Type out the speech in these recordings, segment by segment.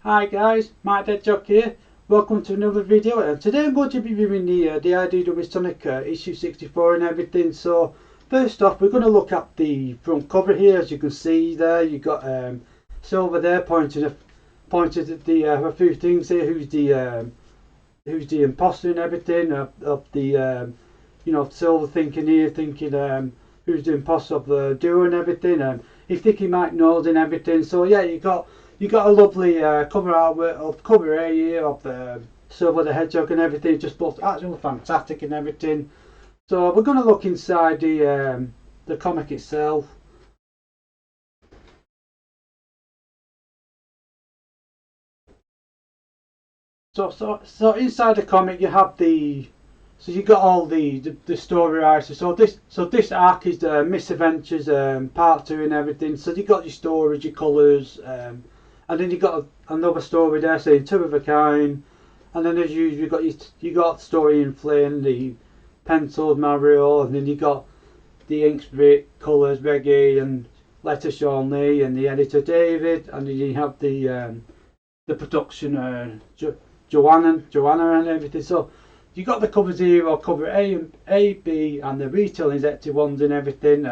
Hi guys, Mike Hedgehog here. Welcome to another video. And today I'm going to be reviewing the IDW Sonic issue 64 and everything. So first off, we're going to look at the front cover here. As you can see there, you got Silver there pointed at the a few things here. Who's the imposter and everything of the Silver thinking here, thinking who's the imposter of the duo and everything. He's thinking Mike knows and everything. So yeah, you got a lovely cover artwork of cover A here of the Silver the Hedgehog and everything. It just looks absolutely fantastic and everything. So we're going to look inside the comic itself. So inside the comic you have you got all the story arcs. So this arc is the Misadventures part 2 and everything. So you got your stories, your colours, and then you got another story there saying two of a kind. And then as usual you got story in Flynn, the penciled Mario, and then you got the ink spray colours Reggie and letter Sean Lee and the editor David, and then you have the production Joanna and everything. So you got the covers here, or cover A, B, and the retail executive ones and everything.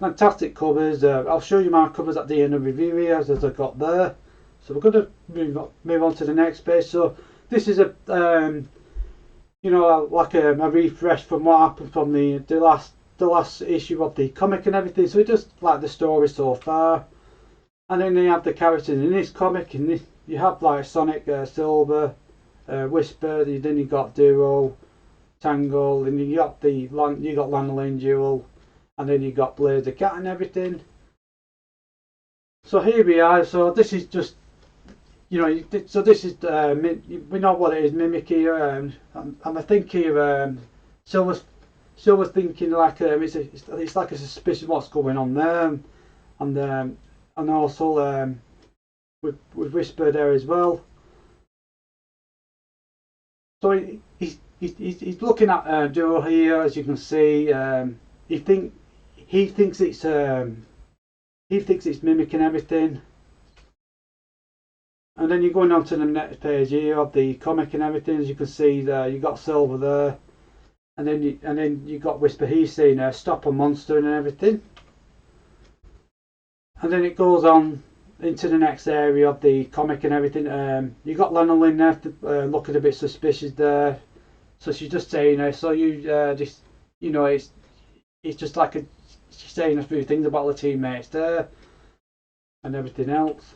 Fantastic covers. I'll show you my covers at the end of the review here as I got there. So we're going to move on to the next page. So this is a like a refresh from what happened from the last issue of the comic and everything. So it just like the story so far, and then you have the characters in this comic, and you have like Sonic, Silver, Whisper. Then you got Duo, Tangle, and you got Lanolin Jewel, and then you got Blaze the Cat and everything. So here we are. So this is just so this is we know what it is, mimic here, and I think here Silver's thinking like it's like a suspicion what's going on there, and also with Whisper there as well. So he's looking at Duo here, as you can see. He thinks it's mimicking everything. And then you're going on to the next page here of the comic and everything. As you can see there, you got Silver there, and then you got Whisper. He's saying stop a monster and everything. And then it goes on into the next area of the comic and everything. You got Lanolin there looking a bit suspicious there. So she's just saying, so you just it's just like she's saying a few things about the teammates there and everything else.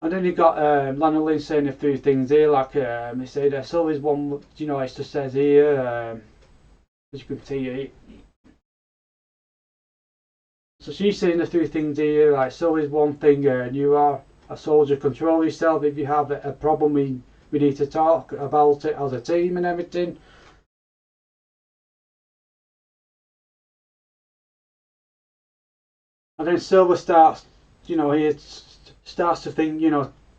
And then you got Lanolin saying a few things here, like he said, Silver's one, it just says here, as you can see. So she's saying a few things here, like Silver's one thing, and you are a soldier, control yourself. If you have a problem, we need to talk about it as a team and everything. And then Silver starts, he starts to think,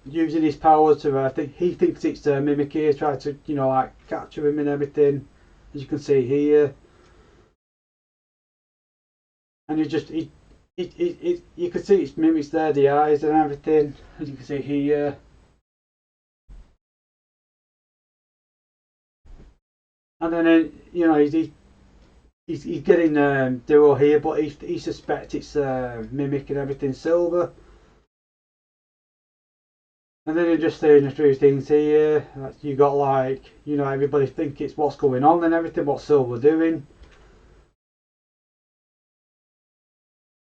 using his powers to he thinks it's mimic here, try to like capture him and everything, as you can see here. And you can see it's mimics there, the eyes and everything, as you can see here. And then he's getting Duo here, but he suspects it's mimic and everything Silver. And then you're just saying a few things here. You got like, everybody think it's what's going on and everything, what Silver doing.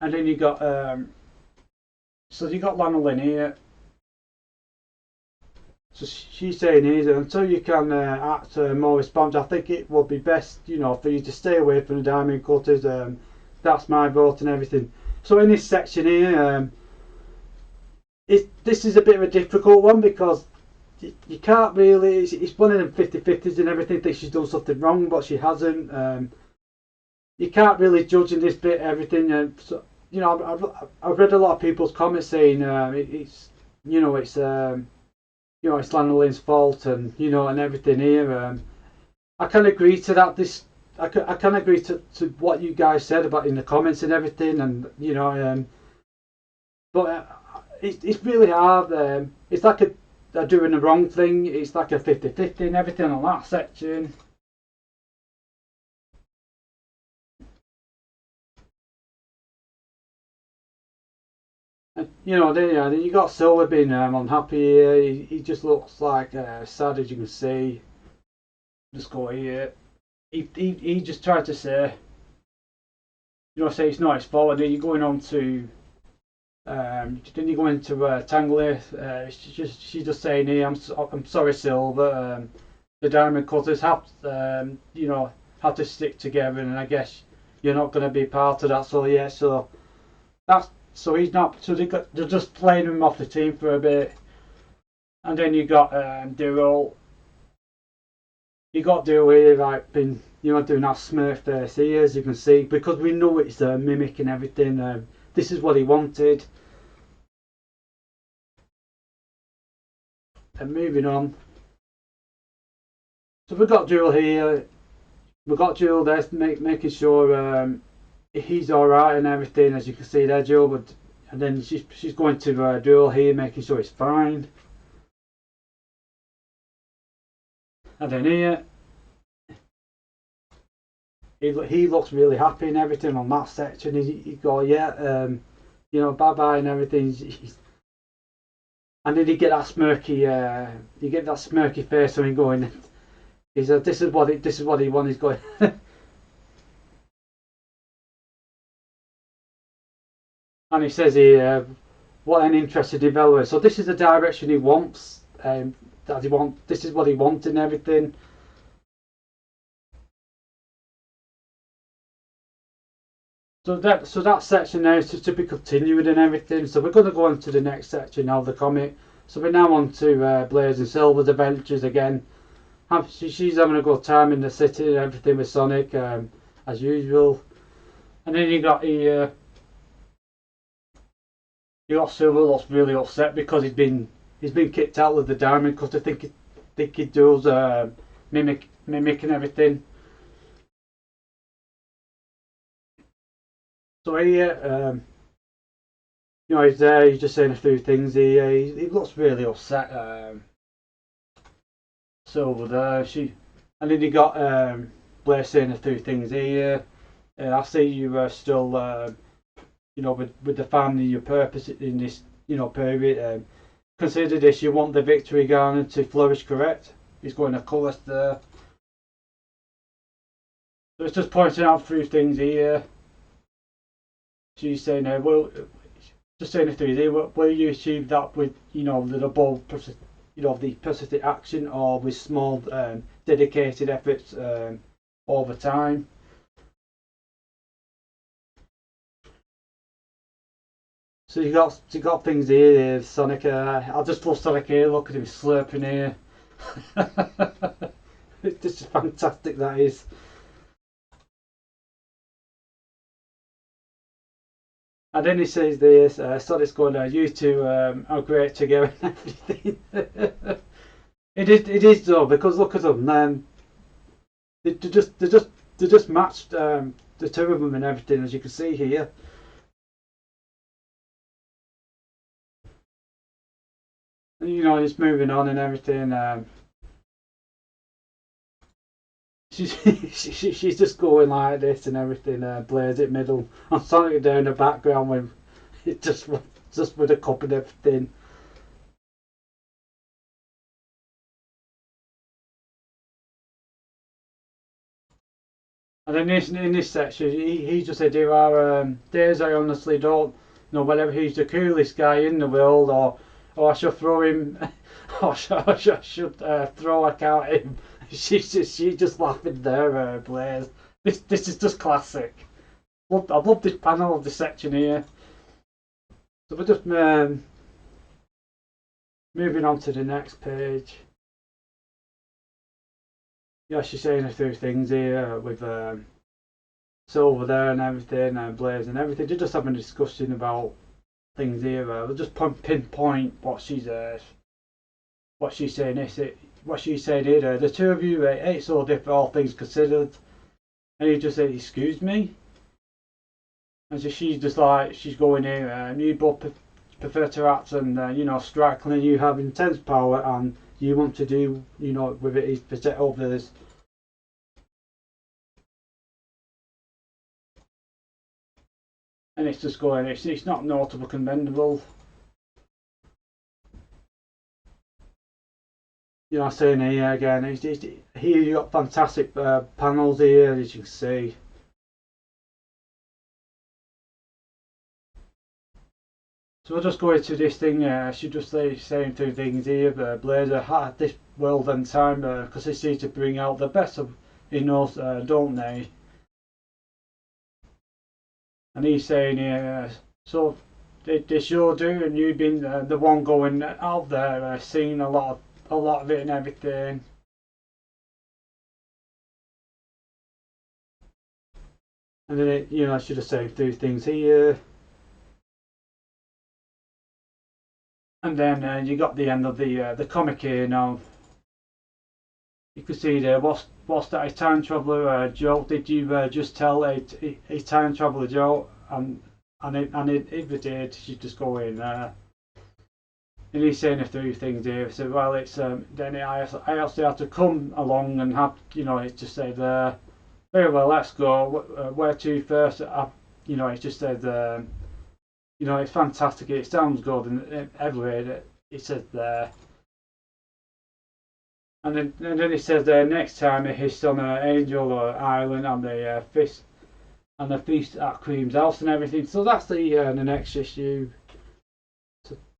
And then you got Lanolin here. So she's saying here, until you can act more responsive, I think it would be best, for you to stay away from the diamond cutters. That's my vote and everything. So in this section here, this is a bit of a difficult one, because you can't really, it's one of them 50-50s and everything. Think she's done something wrong, but she hasn't. You can't really judge in this bit everything. So I've read a lot of people's comments saying it's Lanolin's fault, and and everything here. I can agree to that. I can agree to what you guys said about in the comments and everything, and but it's really hard. It's like they're doing the wrong thing. It's like a 50-50 and everything on that section. And, then you got Silver being unhappy here. He just looks like sad, as you can see. Just go here. He just tried to say, say it's not his fault. And then you're going on to then you go into Tangley. She's just saying here, I'm sorry, Silver. The Diamond Cutters have to stick together, and I guess you're not going to be part of that. So yeah, he's not. So they're just playing him off the team for a bit, and then you got Daryl. You got Daryl here, like been doing that smirk face here, as you can see, because we know it's a mimic and everything. This is what he wanted. And moving on. So we've got Jewel here. We've got Jewel there, making sure he's all right and everything, as you can see there, Jewel. And then she's going to Jewel here, making sure he's fine. And then here, he looks really happy and everything on that section. He go, yeah, bye bye and everything. And then you get that smirky face on him going. He said, "This is what he wants." He's going. And he says here, "What an interesting developer." So this is the direction he wants. This is what he wants and everything. So that section there is just to be continued and everything. So we're going to go on to the next section now of the comic. So we're now on to Blaze and Silver's adventures again. She's having a good time in the city and everything with Sonic, as usual. And then you got Silver looks really upset because he's been kicked out of the Diamond because they think he does mimic and everything. So here, he's there. He's just saying a few things. He looks really upset. Silver there. And then you got Blair saying a few things here. I see you still, with the family, your purpose in this, period. Consider this. You want the victory garden to flourish, correct? He's going to colour there. So it's just pointing out a few things here. She's saying, well, just saying a few things here. Will you achieve that with, the above, the persistent action, or with small, dedicated efforts over time? So you got things here, Sonic. I just love Sonic here. Look at him slurping here. It's just fantastic, that is. And then he says this, Sonic's going, you two are great together and everything. It is though, because look at them. They just matched the two of them and everything, as you can see here. It's moving on and everything. She's just going like this and everything. Blaze it middle. I'm Sonic down the background with it just with a cup and everything. And then in this section, he just said, "There are days I honestly don't know whether he's the coolest guy in the world, or I should throw him, or I should throw a cow at him." She's just laughing there, Blaze. This is just classic. I love this panel of this section here. So we're just moving on to the next page. Yeah, she's saying a few things here with Silver there and everything, and Blaze and everything. They're just having a discussion about things here. We'll just pinpoint what she's saying. What she said here. The two of you ain't so different, all things considered. And he just said, "Excuse me." And so she's just like, she's going here. You both prefer to act and strike, and you have intense power and you want to do with it is protect others. And it's just going, it's not notable commendable. Saying here again, here you got fantastic panels here, as you can see. So we'll just go into this thing. I should just say saying two things here. Blazer had this world and time because they seem to bring out the best of in us, don't they? And he's saying here, so they sure do, and you've been the one going out there, seeing a lot of it and everything. And then I should have said two things here. And then you got the end of the comic here now. You can see there, what's that, a time traveller joke? Did you just tell a time traveller joke? And if it did, you just go in there. And he's saying a few things here. He said, well, it's then I also had to come along and have it just said very well, let's go. Where to first? It just said it's fantastic. It sounds good, and everywhere it says there. And then it says there, next time he's on an angel or island on the feast at Cream's house and everything. So that's the next issue.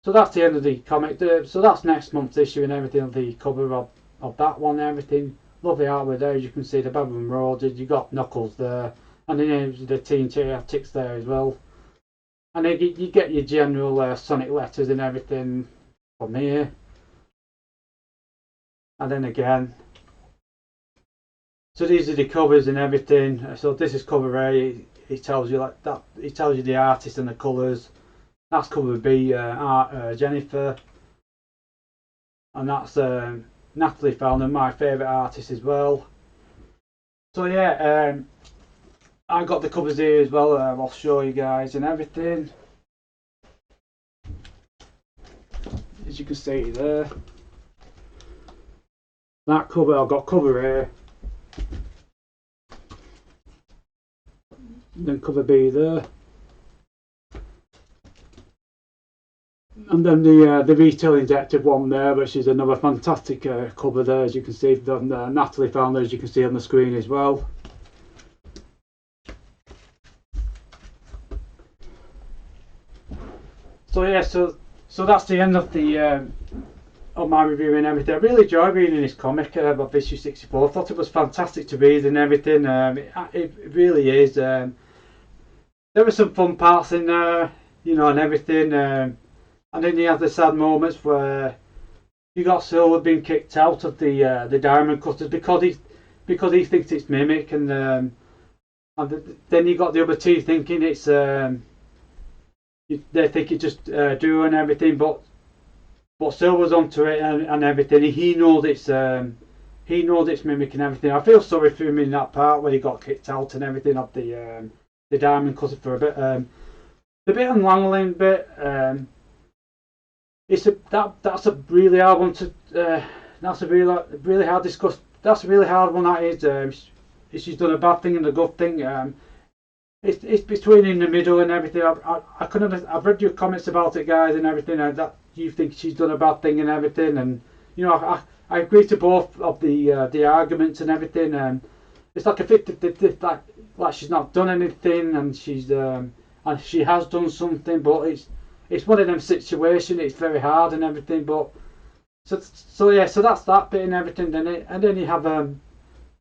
So that's the end of the comic. So that's next month's issue and everything of the cover of that one and everything. Lovely artwork there, as you can see the Babylon Road. You got Knuckles there, and then the Teen Tactics there as well. And then you get your general Sonic letters and everything from here. And then again, so these are the covers and everything. So this is cover A. It tells you like that. It tells you the artist and the colours. That's cover B, Jennifer, and that's Natalie Fowler, my favourite artist as well. So yeah, I got the covers here as well. I'll show you guys and everything. As you can see there, that cover, I've got cover A, then cover B there, and then the Retail Detective one there, which is another fantastic cover there, as you can see from Natalie Fowler, as you can see on the screen as well. So yeah, so that's the end of the of my review and everything. I really enjoyed reading this comic about Issue 64. I thought it was fantastic to read and everything. It really is. There were some fun parts in there, and everything. And then you have the sad moments where you got Silver being kicked out of the Diamond Cutters because he thinks it's Mimic, and then you got the other two thinking it's they think it's just Duo and everything, but Silver's onto it and everything. He knows it's Mimic and everything. I feel sorry for him in that part where he got kicked out and everything of the Diamond Cutter for a bit. The bit on Langland bit. That's a really hard one to. That's a really hard discuss. That's a really hard one. That is. If she's done a bad thing and a good thing. It's between in the middle and everything. I couldn't. I've read your comments about it, guys, and everything. That you think she's done a bad thing and everything, and I agree to both of the arguments and everything. It's like a 50-50, like she's not done anything, and and she has done something, but it's one of them situations. It's very hard and everything, but so yeah. So that's that bit and everything. And then you have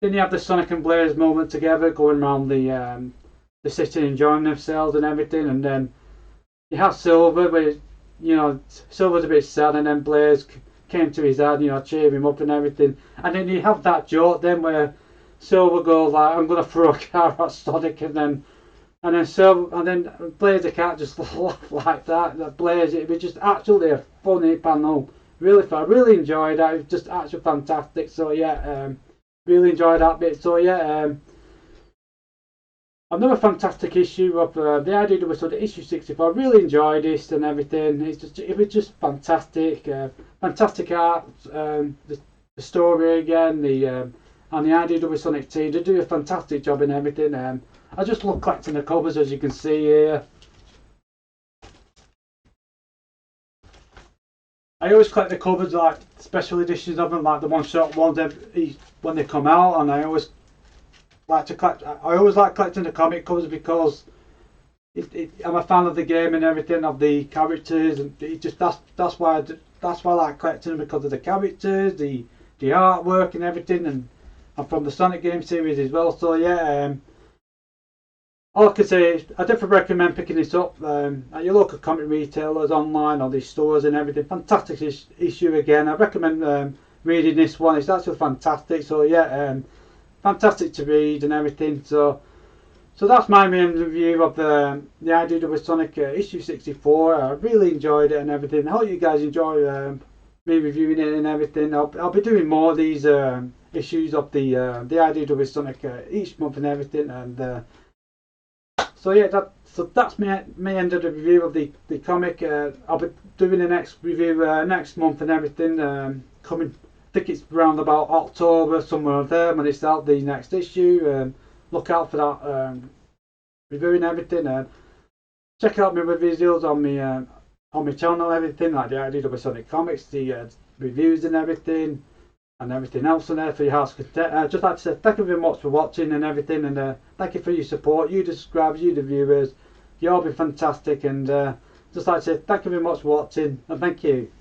the Sonic and Blaze moment together, going around the city enjoying themselves and everything, and then you have Silver, where Silver's a bit sad, and then Blaze came to his dad, cheer him up and everything, and then you have that joke then where Silver goes like, "I'm gonna throw a car at Sonic," and then Blaze the cat just laugh like that. Blaze, it was just actually a funny panel, really fun. I really enjoyed that. It was just actually fantastic. So yeah, really enjoyed that bit. So yeah. another fantastic issue of the IDW sort of issue 64. I really enjoyed this and everything. It was just fantastic, fantastic art. The story again, and the IDW Sonic team. They do a fantastic job in everything. I just love collecting the covers, as you can see here. I always collect the covers, like special editions of them, like the one-shot ones when they come out, and I always like to collect. I always like collecting the comic covers because I'm a fan of the game and everything, of the characters, and that's why I like collecting them, because of the characters, the artwork and everything, and I'm from the Sonic game series as well. So yeah, all I can say is I definitely recommend picking this up at your local comic retailers, online, or these stores and everything. Fantastic issue again. I recommend reading this one. It's actually fantastic. So yeah, fantastic to read and everything. So that's my main review of the IDW Sonic issue 64. I really enjoyed it and everything. I hope you guys enjoy me reviewing it and everything. I'll be doing more of these issues of the IDW Sonic each month and everything. And so yeah, that's my end of the review of the comic. I'll be doing the next review next month and everything. Coming, I think it's around about October, somewhere there, when it's out, the next issue. Look out for that reviewing everything. Check out my videos on my channel, everything, like the IDW Sonic Comics, the reviews and everything else on there for your house content. I'd just like to say thank you very much for watching and everything, and thank you for your support, you the subscribers, you the viewers. You all been fantastic, and just like to say thank you very much for watching, and thank you.